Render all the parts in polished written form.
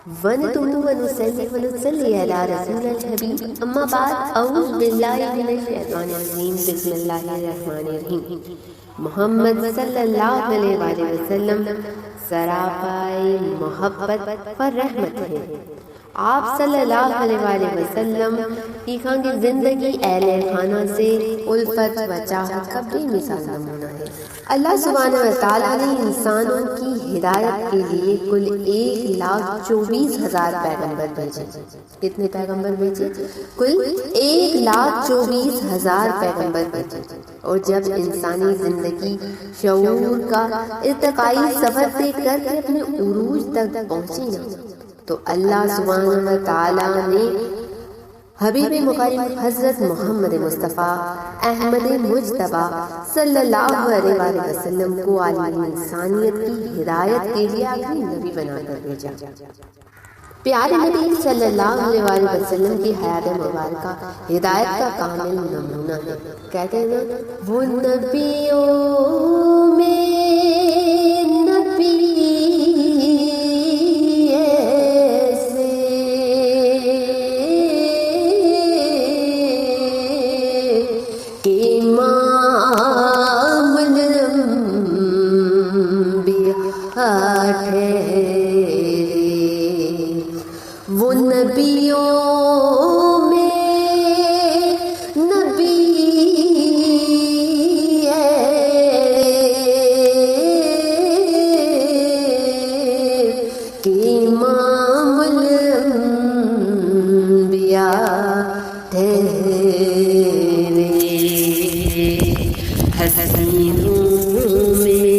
ونتوب ونصلي ونصلي على رسول الحبيب أما بعد أعوذ بالله من الشيطان الرجيم بسم الله الرحمن الرحیم. محمد صلی اللہ علیہ وآلہ وسلم سراپائے محبت و رحمت ہے. آپ صلی اللہ علیہ وآلہ وسلم کی خان کی زندگی اہل خانہ سے الفت و چاہت کا بے مثال نمونہ ہے. اللہ سبحانہ و تعالیٰ نے انسانوں کی ہدایت کے لیے کل 1,24,000 پیغمبر بھیجے. کتنے پیغمبر بھیجے؟ کل 1,24,000 پیغمبر بھیجے. اور جب انسانی زندگی شعور کا ارتقائی سفر طے کر کے اپنے عروج تک پہنچی نا، تو اللہ سبحانہ و تعالیٰ نے حبیب مکرم حضرت محمد مصطفیٰ احمد مجتبیٰ صلی اللہ علیہ وآلہ وسلم کو عالم انسانیت کی ہدایت کے لیے آخری نبی بنا کر بھیجا. پیارے نبی صلی اللہ علیہ وآلہ وسلم کی حیات مبارکہ ہدایت کا کامل نمونہ ہے. کہتے ہیں نا، وہ نبیوں میں نبی وہ نبیوں میں نبی کہ امام الانبیاء ٹھہرے. حسینوں میں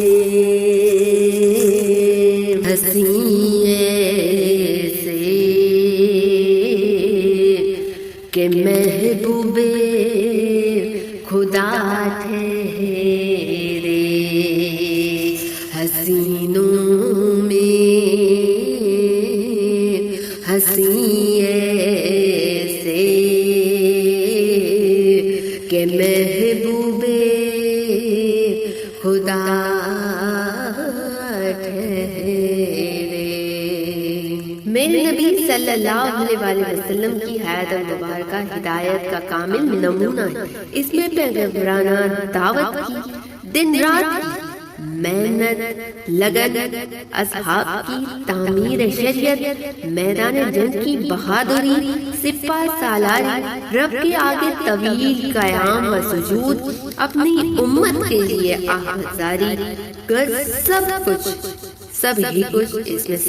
کہ محبوب خدا ٹھہرے. حسینوں میں ہنسی ایسے کہ محبوب خدا میرے نبی صلی اللہ علیہ وآلہ وسلم کی حیات مبارکہ ہدایت کا کامل نمونہ ہے. اس میں پیغمبرانہ دعوت کی، دن رات کی محنت، لگن، اصحاب کی تعمیر شریعت، میدان جنگ کی بہادری، سپہ سالاری، رب کے آگے طویل قیام و سجود، اپنی امت کے لیے آہذاری، سب ہی کچھ اس میں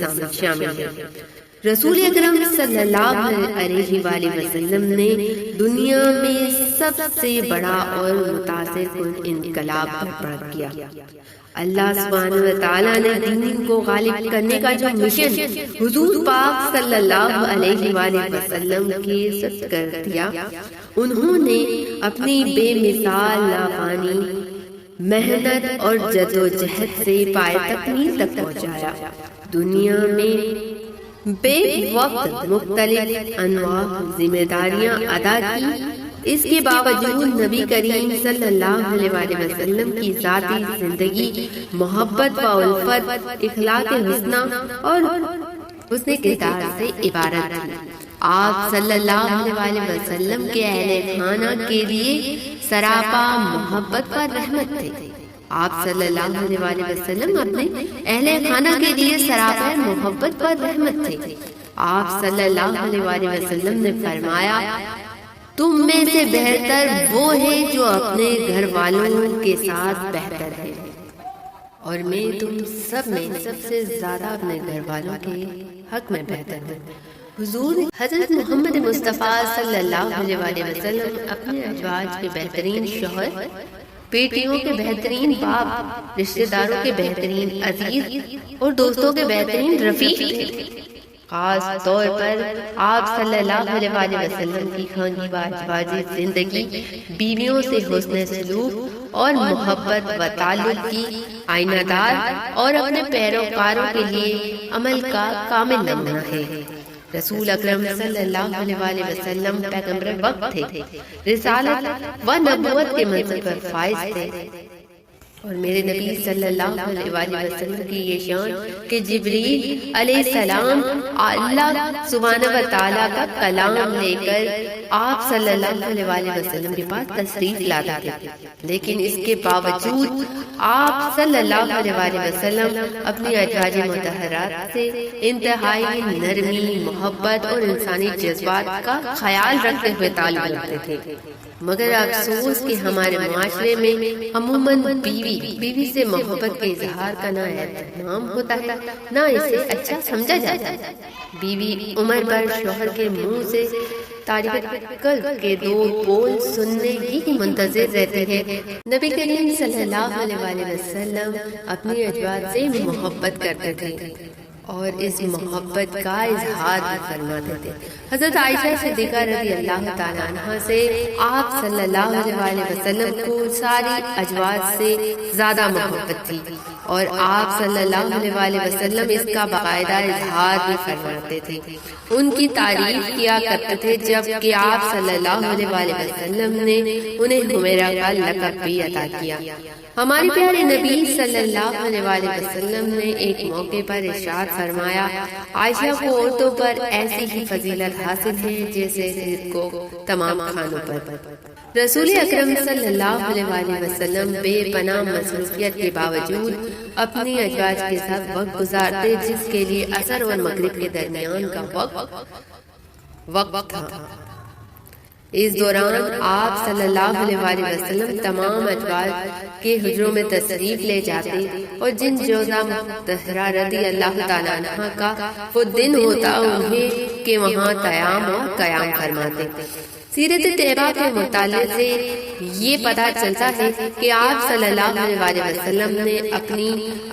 شامل ہے. رسول اکرم صلی اللہ علیہ وآلہ وسلم نے دنیا میں سب سے بڑا اور متاثر کن انقلاب برپا کیا. اللہ سبحانہ و تعالیٰ نے دین کو غالب کرنے کا جو مشن حضور پاک صلی اللہ علیہ وآلہ وسلم کے ساتھ کر دیا، انہوں نے اپنی بے مثال لافانی محنت اور جدوجہد سے پائے تکمیل تک پہنچایا. دنیا میں بے وقت مختلف انواع ذمہ داریاں ادا کی. اس کے باوجود نبی کریم صلی اللہ علیہ وآلہ وسلم کی ذاتی زندگی محبت و الفت، اخلاق حسنہ اور حسن کردار سے عبارت تھی. آپ صلی اللہ علیہ وآلہ وسلم کے اہل خانہ کے لیے سراپا محبت و رحمت تھے. آپ صلی اللہ علیہ وآلہ وسلم اپنے اہل خانہ کے لیے سراپا محبت و رحمت تھے. آپ صلی اللہ علیہ وآلہ وسلم نے فرمایا، تم میں سے بہتر وہ ہے جو اپنے گھر والوں کے ساتھ بہتر ہے، اور میں تم سب میں سب سے زیادہ اپنے گھر والوں کے حق میں بہتر ہوں. حضور حضرت محمد مصطفیٰ صلی اللہ علیہ وآلہ وسلم اپنے ازواج کے بہترین شوہر، بیٹیوں کے بہترین باپ، رشتہ داروں کے بہترین عزیز اور دوستوں کے بہترین رفیق تھے. خاص طور پر آپ صلی اللہ علیہ وآلہ وسلم کی خانگی واجب زندگی بیویوں سے حسن سلوک اور محبت و تعلق کی آئینہ دار اور اپنے پیروکاروں کے لیے عمل کا کامل نمونہ ہے. رسول اکرم صلی اللہ علیہ وآلہ وسلم پیغمبر وقت تھے، رسالت و نبوت کے منصب پر فائز تھے. اور میرے نبی صلی اللہ علیہ وآلہ وسلم کی یہ شان کہ جبریل علیہ السلام اللہ سبحانہ و تعالیٰ کا کلام لے کر آپ صلی اللہ علیہ وآلہ وسلم کے پاس تشریف لاتے تھے، لیکن اس کے باوجود آپ صلی اللہ علیہ وآلہ وسلم اپنی ازواج مطہرات سے انتہائی نرمی، محبت اور انسانی جذبات کا خیال رکھتے ہوئے تعلق رکھتے تھے۔ مگر افسوس کہ ہمارے معاشرے میں عموماً بیوی سے محبت کے اظہار کا نہ اہتمام ہوتا ہے، نہ اسے اچھا سمجھا جاتا ہے۔ بیوی عمر بھر شوہر کے منہ سے تعریف کر کے دو بول سننے ہی منتظر رہتے ہیں۔ نبی کریم صلی اللہ علیہ وآلہ وسلم اپنی ازواج سے محبت کرتے تھے اور اس محبت کا اظہار بھی فرماتے تھے۔ حضرت عائشہ صدیقہ رضی اللہ تعالیٰ عنہ سے آپ صلی اللہ علیہ وآلہ وسلم کو ساری ازواج سے زیادہ محبت تھی اور آپ صلی اللہ علیہ وآلہ وسلم اس کا باقاعدہ اظہار بھی فرماتے تھے، ان کی تعریف کیا کرتے تھے، جبکہ آپ صلی اللہ علیہ وآلہ وسلم نے انہیں حمیرہ کا لقب بھی عطا کیا۔ ہمارے پیارے نبی صلی اللہ علیہ وآلہ وسلم نے ایک موقع پر ارشاد فرمایا، عائشہ کو عورتوں پر ایسی ہی فضیلت حاصل ہے جیسے رزق کو تمام کھانوں پر۔ رسول اکرم صلی اللہ علیہ وآلہ وسلم بے پناہ مصروفیت کے باوجود اپنی ازواج کے ساتھ وقت گزارتے، جس کے لیے عصر اور مغرب کے درمیان کا وقت تھا۔ اس دوران آپ صلی اللہ علیہ وآلہ وسلم تمام ازواج کے حجروں میں تشریف لے جاتے اور جن جوزہ مطہرہ رضی اللہ تعالیٰ عنہ کا وہ دن ہوتا انہیں کہ وہاں قیام اور قیام فرماتے۔ سیرت طیبہ کے مطالعے سے یہ پتہ چلتا ہے کہ آپ صلی اللہ علیہ وآلہ وسلم نے اپنی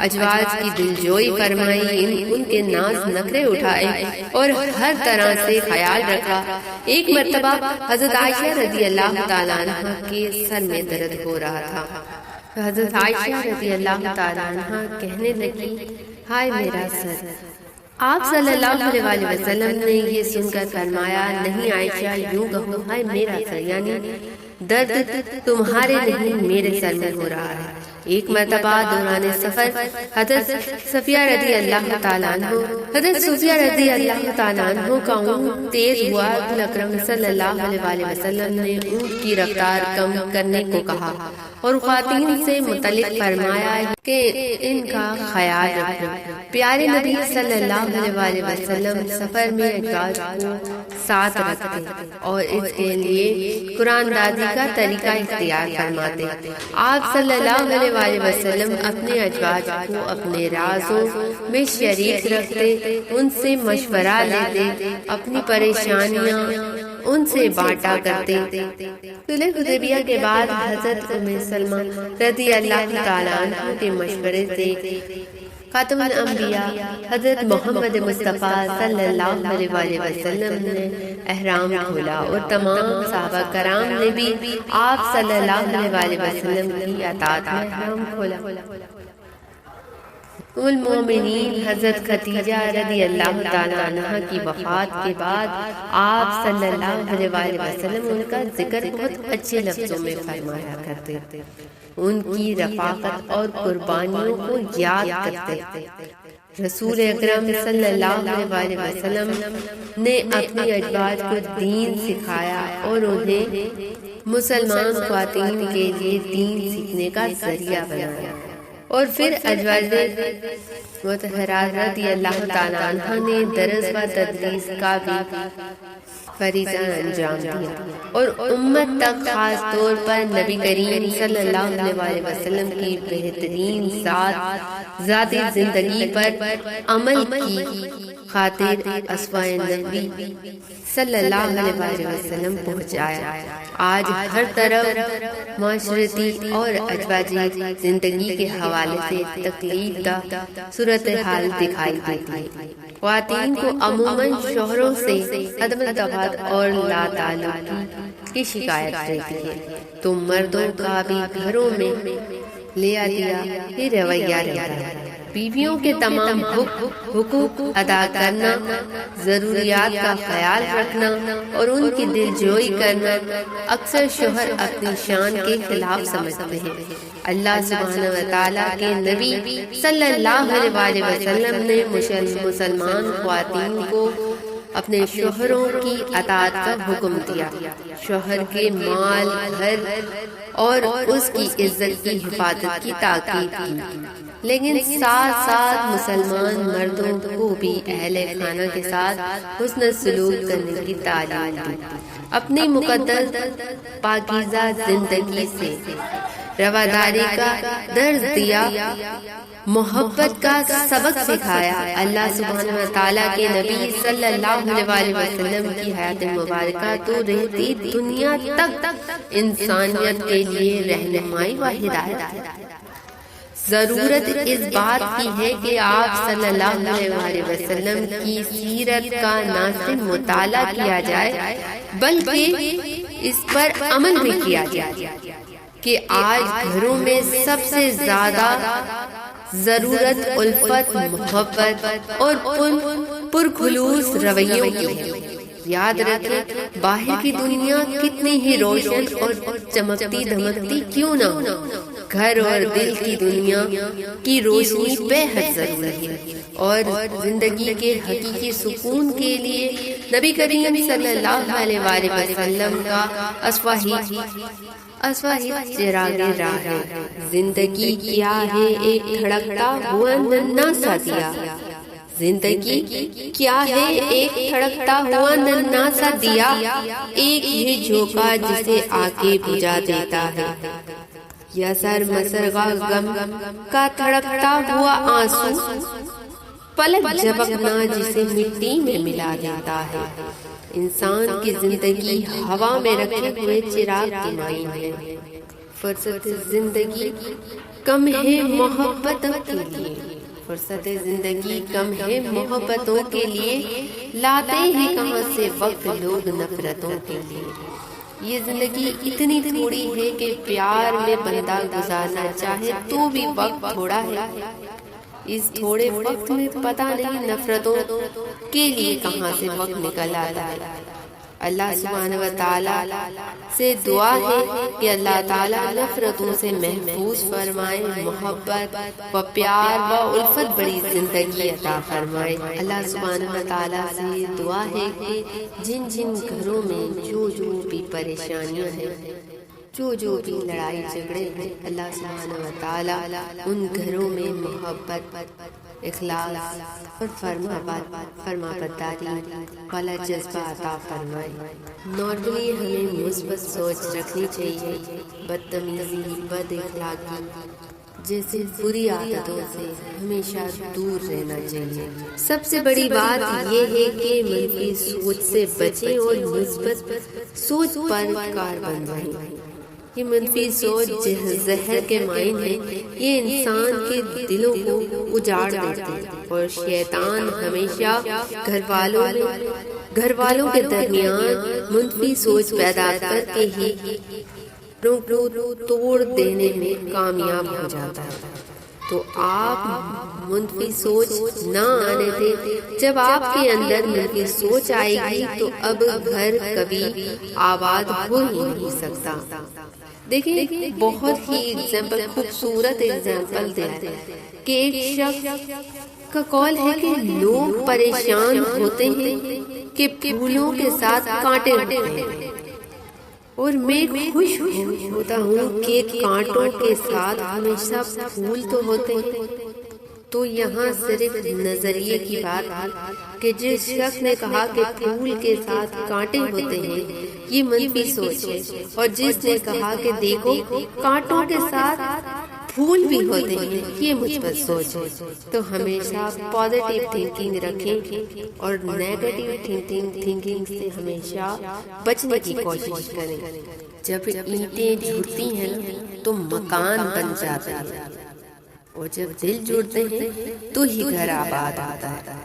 ازواج کی دلجوئی فرمائی، ان کے ناز نخرے اٹھائے اور ہر طرح سے خیال رکھا۔ ایک مرتبہ حضرت عائشہ رضی اللہ تعالیٰ عنہ کے سر میں درد ہو رہا تھا۔ حضرت عائشہ رضی اللہ تعالیٰ عنہ کہنے لگی، ہائے میرا سر۔ آپ صلی اللہ علیہ وآلہ وسلم نے یہ سن کر فرمایا، نہیں عائشہ، یوں کہو، ہائے میرا سر، یعنی درد تمہارے نہیں میرے سر میں ہو رہا ہے۔ ایک مرتبہ دوران سفر حضرت صفیہ رضی اللہ تعالیٰ عنہ کا اونٹ تیز ہوا، اکرم صلی اللہ علیہ وآلہ وسلم نے اونٹ کی رفتار کم کرنے کو کہا اور خواتین سے متعلق فرمایا کہ ان کا خیال رکھو۔ پیارے نبی صلی اللہ علیہ وآلہ وسلم سفر میں ازواج کو ساتھ رکھتے اور اس کے لیے قرآن دازی کا طریقہ اختیار فرماتے۔ آپ صلی اللہ علیہ وآلہ وسلم اپنے ازواج کو اپنے رازوں میں شریک رکھتے، ان سے مشورہ لیتے، اپنی پریشانیاں ان سے بانٹا کرتے۔ صلح حدیبیہ کے بعد حضرت ام سلمہ رضی اللہ تعالیٰ عنہ کے مشورے سے خاتم الانبیاء حضرت محمد مصطفیٰ صلی اللہ علیہ وآلہ وسلم نے احرام کھولا اور تمام صحابہ کرام نے بھی آپ صلی اللہ علیہ وآلہ وسلم کی اطاعت میں احرام کھولا۔ المومنین حضرت خدیجہ رضی اللہ تعالیٰ عنہ کی وفات کے بعد آپ صلی اللہ علیہ وآلہ وسلم ان کا ذکر بہت اچھے لفظوں میں فرمایا کرتے تھے، ان کی رفاقت اور قربانیوں کو یاد کرتے۔ رسول اکرم صلی اللہ علیہ وآلہ وسلم نے اپنی ازواج کو دین سکھایا اور انہیں مسلمان خواتین کے لیے دین سیکھنے کا ذریعہ بنایا، اور پھر ازواج مطہرات رضی اللہ تعالیٰ عنہ نے درس و تدریس کا بھی فریضہ انجام دیا اور امت تک خاص طور پر نبی کریم صلی اللہ علیہ وآلہ وسلم کی بہترین ذاتی زندگی پر عمل کی خاطر اسوائے نبی صلی اللہ علیہ وآلہ وسلم پہنچایا۔ آج ہر طرف معاشرتی اور ازواجی زندگی کے حوالے سے تکلیف دہ صورتحال دکھائی دیتی ہے۔ خواتین کو عموماً شوہروں سے عدم اتفاق اور لا تعلقی کی شکایت رہتی ہے، تو مردوں کا بھی گھروں میں لیا دیا یہ رویہ رہتا ہے۔ بیویوں کے تمام حقوق ادا کرنا، ضروریات کا خیال رکھنا اور ان کی دل جوئی کرنا اکثر شوہر اپنی شان کے خلاف سمجھتے ہیں۔ اللہ سبحانہ و تعالیٰ کے نبی صلی اللہ علیہ وسلم نے مسلمان خواتین کو اپنے شوہروں کی اطاعت کا حکم دیا، شوہر کے مال، گھر اور اس کی عزت کی حفاظت کی تاکید کی، لیکن ساتھ ساتھ مسلمان مردوں کو بھی اہل خانہ کے ساتھ حسن سلوک کرنے کی تعلیم دی، اپنی مقدس پاکیزہ زندگی سے رواداری کا درس دیا، محبت کا سبق سکھایا۔ اللہ سبحانہ و تعالیٰ کے نبی صلی اللہ علیہ وسلم کی حیات مبارکہ تو رہتی دنیا تک انسانیت کے لیے رہنمائی و ہدایت ہے۔ ضرورت اس بات کی ہے کہ آپ صلی اللہ علیہ وسلم کی سیرت کا نہ صرف مطالعہ کیا جائے بلکہ اس پر عمل بھی کیا جائے کہ آج گھروں میں سب سے زیادہ ضرورت الفت، محبت اور پرخلوص رویوں کی ہے۔ یاد رکھیں، باہر کی دنیا کتنی ہی روشن اور چمکتی دھمکتی کیوں نہ ہو، گھر اور دل کی دنیا کی روشنی بے حد ضروری ہے، اور زندگی کے حقیقی سکون کے لیے نبی کریم صلی اللہ علیہ وسلم کا اسوہ چراغ راہ ہے۔ زندگی کیا ہے ایک دھڑکتا ہوا ننھا سا دیا، زندگی کیا ہے ایک دھڑکتا ہوا ننھا سا دیا، ایک ہی جھونکا جسے آ کے بجھا دیتا ہے، یا سر مسرغا غم کا دھڑکتا ہوا آنسو، پلک جھپکنا جسے مٹی میں ملا دیتا ہے۔ انسان کی زندگی ہوا میں رکھے ہوئے چراغ کی مانند ہے۔ فرصت زندگی کم ہے محبتوں کے لیے، فرصت زندگی کم ہے محبتوں کے لیے، لاتے ہیں کہاں سے وقت لوگ نفرتوں کے لیے۔ یہ زندگی اتنی تھوڑی ہے کہ پیار میں بندہ گزارنا چاہے تو بھی وقت تھوڑا ہے، اس تھوڑے وقت میں پتہ نہیں نفرتوں کے لیے کہاں سے وقت نکل آتا ہے۔ اللہ سبحانہ و تعالیٰ سے دعا ہے کہ اللہ تعالیٰ نفرتوں سے محفوظ فرمائے، محبت و پیار و الفت بڑی زندگی عطا فرمائے۔ اللہ سبحانہ و تعالیٰ سے دعا ہے کہ جن جن گھروں میں جو بھی پریشانیاں ہیں، جو بھی لڑائی جھگڑے ہیں، اللہ سبحانہ و تعالیٰ ان گھروں میں محبت، اخلاص اور فرما برداری والا جذبہ عطا فرمائے۔ نارملی ہمیں مثبت سوچ رکھنی چاہیے، بدتمیزی، بد اخلاقی جیسے بری عادتوں سے ہمیشہ دور رہنا چاہیے۔ سب سے بڑی بات یہ ہے کہ منفی سوچ سے بچیں اور مثبت سوچ پر کاربند رہیں۔ یہ منفی سوچ زہر کے مائن ہے، یہ انسان کے دلوں کو اجاڑ دیتے ہیں، اور شیطان ہمیشہ گھر والوں کے درمیان منفی سوچ پیدا کر کے ہی کو توڑ دینے میں کامیاب ہو جاتا ہے۔ تو آپ منفی سوچ نہ آنے دیں۔ جب آپ کے اندر منفی سوچ آئے گی تو اب گھر کبھی آباد ہو ہی نہیں سکتا۔ دیکھیں، بہت ہی خوبصورت ایگزامپل دیا ہے کہ ایک شخص کا قول ہے کہ لوگ پریشان ہوتے ہیں کہ پھولوں کے ساتھ کانٹے ہوتے ہیں، اور میں خوش ہوتا ہوں کہ کانٹوں کے ساتھ ہمیشہ پھول تو ہوتے ہیں۔ تو یہاں صرف نظریے کی بات ہے کہ جس شخص نے کہا کہ پھول کے ساتھ کانٹے ہوتے ہیں، یہ منفی سوچ ہے، اور جس نے کہا کہ دیکھو کانٹوں کے ساتھ پھول بھی ہوتے ہیں، یہ مثبت سوچ ہے۔ تو ہمیشہ پازیٹیو تھنکنگ رکھیں اور نیگیٹو تھنکنگ سے ہمیشہ بچنے کی کوشش کریں۔ جب اینٹیں جڑتی ہیں تو مکان بن جاتا ہے، اور جب دل جڑتے ہیں تو ہی گھر آباد آتا ہے۔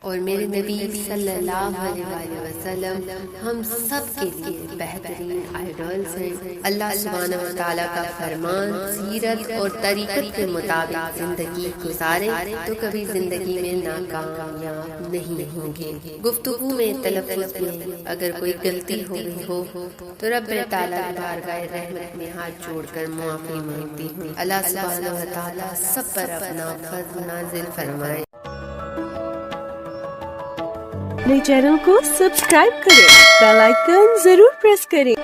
اور میرے نبی صلی اللہ علیہ وآلہ وسلم ہم سب کے لیے بہترین آئیڈلز ہیں۔ اللہ سبحانہ و تعالیٰ کا فرمان سیرت اور طریقت کے مطابق زندگی گزارے تو کبھی زندگی میں ناکامیاب نہیں ہوں گے۔ گفتگو میں تلفظ میں اگر کوئی غلطی ہو گئی ہو تو رب تعالیٰ بارگاہ رحمت میں ہاتھ جوڑ کر معافی مانگتی ہوں۔ اللہ سبحانہ و تعالیٰ سب پر اپنا فضل نازل فرمائے۔ میرے چینل کو سبسکرائب کریں، بیل آئیکن ضرور پریس کریں۔